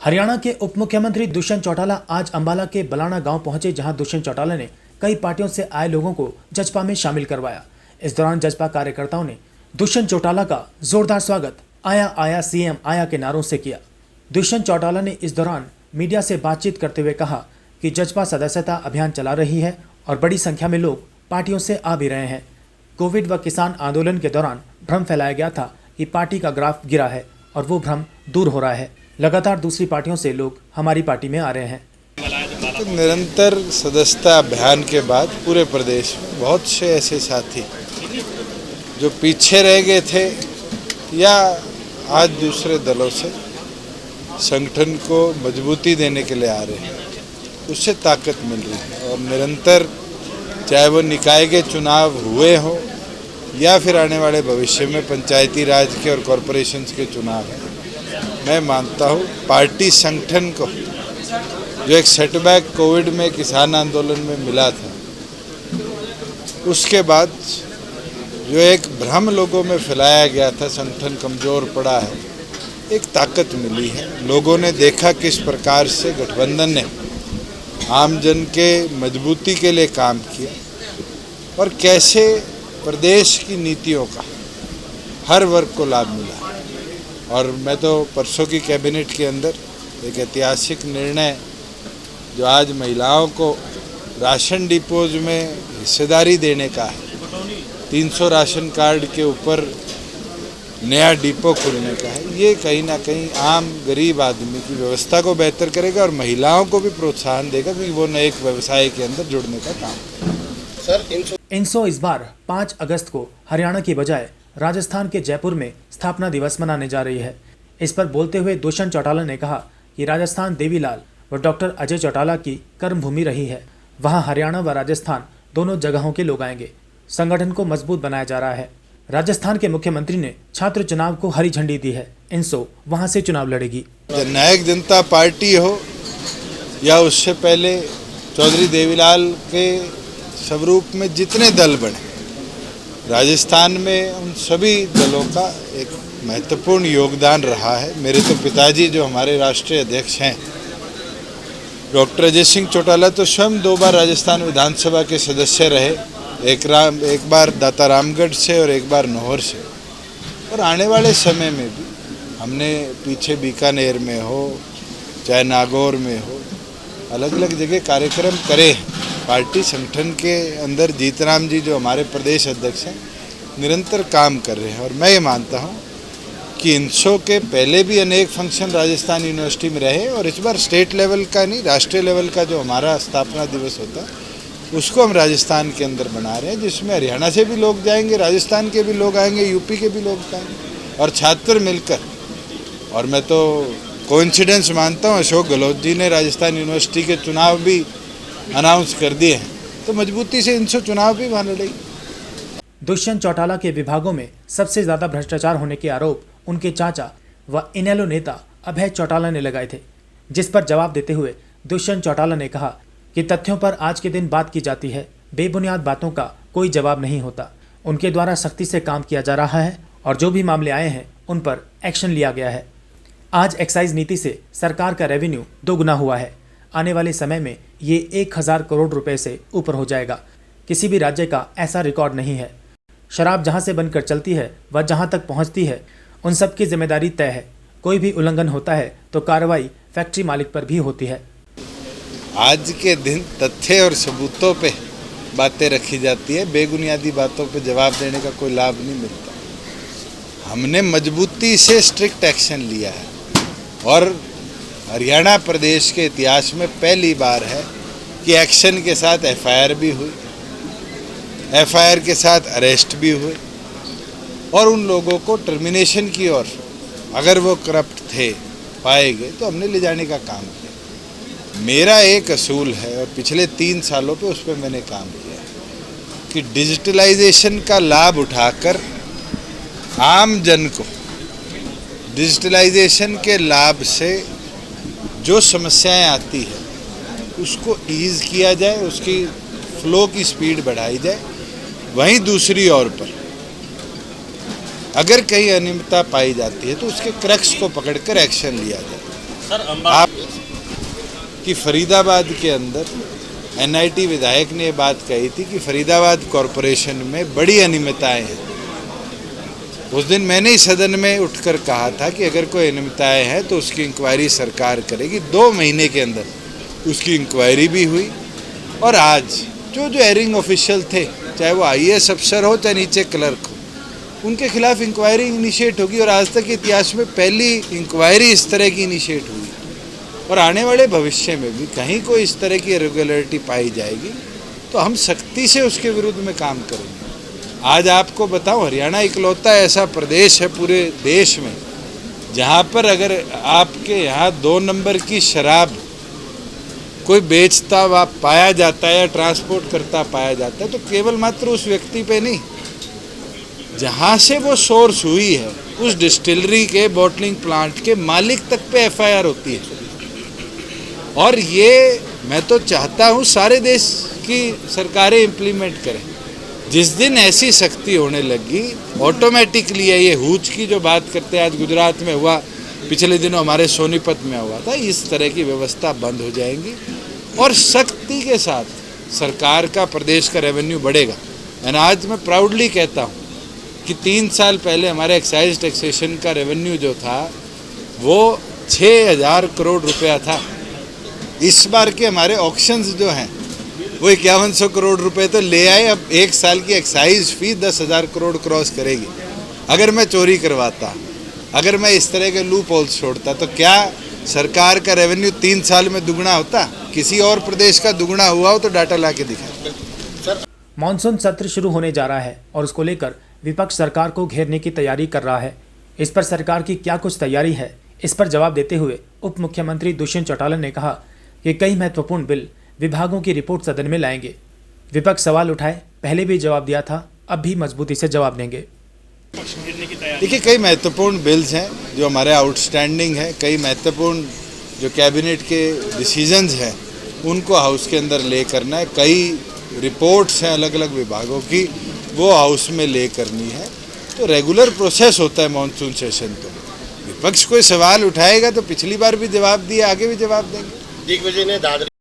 हरियाणा के उप मुख्यमंत्री दुष्यंत चौटाला आज अंबाला के बलाना गांव पहुंचे, जहां दुष्यंत चौटाला ने कई पार्टियों से आए लोगों को जजपा में शामिल करवाया। इस दौरान जजपा कार्यकर्ताओं ने दुष्यंत चौटाला का जोरदार स्वागत आया आया सीएम आया के नारों से किया। दुष्यंत चौटाला ने इस दौरान मीडिया से बातचीत करते हुए कहा कि जजपा सदस्यता अभियान चला रही है और बड़ी संख्या में लोग पार्टियों से आ भी रहे हैं। कोविड व किसान आंदोलन के दौरान भ्रम फैलाया गया था कि पार्टी का ग्राफ गिरा है और वो भ्रम दूर हो रहा है। लगातार दूसरी पार्टियों से लोग हमारी पार्टी में आ रहे हैं। तो निरंतर सदस्यता अभियान के बाद पूरे प्रदेश में बहुत से ऐसे साथी जो पीछे रह गए थे या आज दूसरे दलों से संगठन को मजबूती देने के लिए आ रहे हैं, उससे ताकत मिल रही है। और निरंतर चाहे वो निकाय के चुनाव हुए हों या फिर आने वाले भविष्य में पंचायती राज के और कॉरपोरेशंस के चुनाव हैं, मैं मानता हूँ पार्टी संगठन को जो एक सेटबैक कोविड में किसान आंदोलन में मिला था, उसके बाद जो एक भ्रम लोगों में फैलाया गया था, संगठन कमज़ोर पड़ा है, एक ताकत मिली है। लोगों ने देखा किस प्रकार से गठबंधन ने आमजन के मजबूती के लिए काम किया और कैसे प्रदेश की नीतियों का हर वर्ग को लाभ मिला। और मैं तो परसों की कैबिनेट के अंदर एक ऐतिहासिक निर्णय जो आज महिलाओं को राशन डिपोज में हिस्सेदारी देने का है, 300 राशन कार्ड के ऊपर नया डिपो खुलने का है, ये कहीं ना कहीं आम गरीब आदमी की व्यवस्था को बेहतर करेगा और महिलाओं को भी प्रोत्साहन देगा कि वो नए एक व्यवसाय के अंदर जुड़ने का काम करें। इनसो इस बार 5 अगस्त को हरियाणा की बजाय राजस्थान के जयपुर में स्थापना दिवस मनाने जा रही है। इस पर बोलते हुए दुष्यंत चौटाला ने कहा कि राजस्थान देवीलाल व डॉक्टर अजय चौटाला की कर्मभूमि रही है। वहां हरियाणा व राजस्थान दोनों जगहों के लोग आएंगे। संगठन को मजबूत बनाया जा रहा है। राजस्थान के मुख्यमंत्री ने छात्र चुनाव को हरी झंडी दी है। इनसो वहां से चुनाव लड़ेगी। जननायक जनता पार्टी हो या उससे पहले चौधरी देवीलाल के स्वरूप में जितने दल बने, राजस्थान में उन सभी दलों का एक महत्वपूर्ण योगदान रहा है। मेरे तो पिताजी जो हमारे राष्ट्रीय अध्यक्ष हैं डॉक्टर अजय सिंह चौटाला, तो स्वयं 2 बार राजस्थान विधानसभा के सदस्य रहे, एक बार दाता रामगढ़ से और एक बार नौहर से। और आने वाले समय में भी हमने पीछे बीकानेर में हो चाहे नागौर में हो, अलग अलग जगह कार्यक्रम करे हैं। पार्टी संगठन के अंदर जीतराम जी जो हमारे प्रदेश अध्यक्ष हैं निरंतर काम कर रहे हैं। और मैं ये मानता हूँ कि इनसो के पहले भी अनेक फंक्शन राजस्थान यूनिवर्सिटी में रहे और इस बार स्टेट लेवल का नहीं, राष्ट्रीय लेवल का जो हमारा स्थापना दिवस होता है उसको हम राजस्थान के अंदर बना रहे हैं, जिसमें हरियाणा से भी लोग जाएंगे, राजस्थान के भी लोग आएंगे, यूपी के भी लोग आएंगे और छात्र मिलकर। और मैं तो कोइंसिडेंस मानता हूँ, अशोक गहलोत जी ने राजस्थान यूनिवर्सिटी के चुनाव भी अनाउंस कर दिए हैं, तो मजबूती से इनसे चुनाव भी वहाँ लड़ेगी। दुष्यंत चौटाला के विभागों में सबसे ज्यादा भ्रष्टाचार होने के आरोप उनके चाचा व इनेलो नेता अभय चौटाला ने लगाए थे, जिस पर जवाब देते हुए दुष्यंत चौटाला ने कहा कि तथ्यों पर आज के दिन बात की जाती है, बेबुनियाद बातों का कोई जवाब नहीं होता। उनके द्वारा सख्ती से काम किया जा रहा है और जो भी मामले आए हैं उन पर एक्शन लिया गया है। आज एक्साइज नीति से सरकार का रेवेन्यू दोगुना हुआ है। आने वाले समय में ये 1000 करोड़ रुपए से ऊपर हो जाएगा। किसी भी राज्य का ऐसा रिकॉर्ड नहीं है। शराब जहां से बनकर चलती है व जहां तक पहुंचती है उन सब की जिम्मेदारी तय है। कोई भी उल्लंघन होता है तो कार्रवाई फैक्ट्री मालिक पर भी होती है। आज के दिन तथ्य और सबूतों पे बातें रखी जाती है, बेबुनियादी बातों पे जवाब देने का कोई लाभ नहीं मिलता। हमने मजबूती से स्ट्रिक्ट एक्शन लिया है और हरियाणा प्रदेश के इतिहास में पहली बार है कि एक्शन के साथ एफआईआर भी हुई, एफआईआर के साथ अरेस्ट भी हुए और उन लोगों को टर्मिनेशन की ओर, अगर वो करप्ट थे पाए गए तो हमने ले जाने का काम किया। मेरा एक असूल है और पिछले 3 सालों पे उस पर मैंने काम किया कि डिजिटलाइजेशन का लाभ उठाकर आम जन को डिजिटलाइजेशन के लाभ से जो समस्याएं आती है उसको ईज़ किया जाए, उसकी फ्लो की स्पीड बढ़ाई जाए। वहीं दूसरी ओर पर अगर कहीं अनियमितता पाई जाती है तो उसके क्रक्स को पकड़कर एक्शन लिया जाए। आप कि फरीदाबाद के अंदर एनआईटी विधायक ने ये बात कही थी कि फरीदाबाद कॉरपोरेशन में बड़ी अनियमितताएं हैं। उस दिन मैंने ही सदन में उठकर कहा था कि अगर कोई अनियमितताएं हैं तो उसकी इंक्वायरी सरकार करेगी। 2 महीने के अंदर उसकी इंक्वायरी भी हुई और आज जो एयरिंग ऑफिशियल थे, चाहे वो आईएएस अफसर हो चाहे नीचे क्लर्क हो, उनके खिलाफ इंक्वायरी इनिशिएट होगी और आज तक इतिहास में पहली इंक्वायरी इस तरह की इनिशिएट हुई और आने वाले भविष्य में भी कहीं कोई इस तरह की इरेगुलरिटी पाई जाएगी तो हम सख्ती से उसके विरुद्ध में काम करेंगे। आज आपको बताऊं, हरियाणा इकलौता ऐसा प्रदेश है पूरे देश में जहां पर अगर आपके यहाँ 2 नंबर की शराब कोई बेचता हुआ पाया जाता है या ट्रांसपोर्ट करता पाया जाता है तो केवल मात्र उस व्यक्ति पे नहीं, जहां से वो सोर्स हुई है उस डिस्टिलरी के बॉटलिंग प्लांट के मालिक तक पे एफआईआर होती है। और ये मैं तो चाहता हूँ सारे देश की सरकारें इम्प्लीमेंट करें। जिस दिन ऐसी सख्ती होने लगी ऑटोमेटिकली ये हूच की जो बात करते हैं, आज गुजरात में हुआ, पिछले दिनों हमारे सोनीपत में हुआ था, इस तरह की व्यवस्था बंद हो जाएंगी और सख्ती के साथ सरकार का प्रदेश का रेवेन्यू बढ़ेगा। एंड आज मैं प्राउडली कहता हूँ कि 3 साल पहले हमारे एक्साइज टैक्सेशन का रेवेन्यू जो था वो 6,000 करोड़ रुपया था। इस बार के हमारे ऑक्शंस जो हैं वो 5100 करोड़ रुपए तो ले आए। अब 1 साल की एक्साइज फी 10,000 करोड़ क्रॉस करेगी। अगर मैं चोरी करवाता, अगर मैं इस तरह के लूप होल्स छोड़ता तो क्या सरकार का रेवेन्यू 3 साल में दुगना होता? किसी और प्रदेश का दुगना हुआ हो तो डाटा ला के दिखाए। मानसून सत्र शुरू होने जा रहा है और उसको लेकर विपक्ष सरकार को घेरने की तैयारी कर रहा है। इस पर सरकार की क्या कुछ तैयारी है, इस पर जवाब देते हुए उप मुख्यमंत्री दुष्यंत चौटाला ने कहा कि कई महत्वपूर्ण बिल विभागों की रिपोर्ट सदन में लाएंगे। विपक्ष सवाल उठाए, पहले भी जवाब दिया था, अब भी मजबूती से जवाब देंगे। देखिए, कई महत्वपूर्ण बिल्स हैं जो हमारे आउटस्टैंडिंग हैं, कई महत्वपूर्ण जो कैबिनेट के डिसीजंस हैं उनको हाउस के अंदर ले करना है, कई रिपोर्ट्स हैं अलग अलग विभागों की वो हाउस में ले करनी है। तो रेगुलर प्रोसेस होता है मॉनसून सेशन। तो विपक्ष कोई सवाल उठाएगा तो पिछली बार भी जवाब दिया, आगे भी जवाब देंगे। दिग्विजय ने दादरी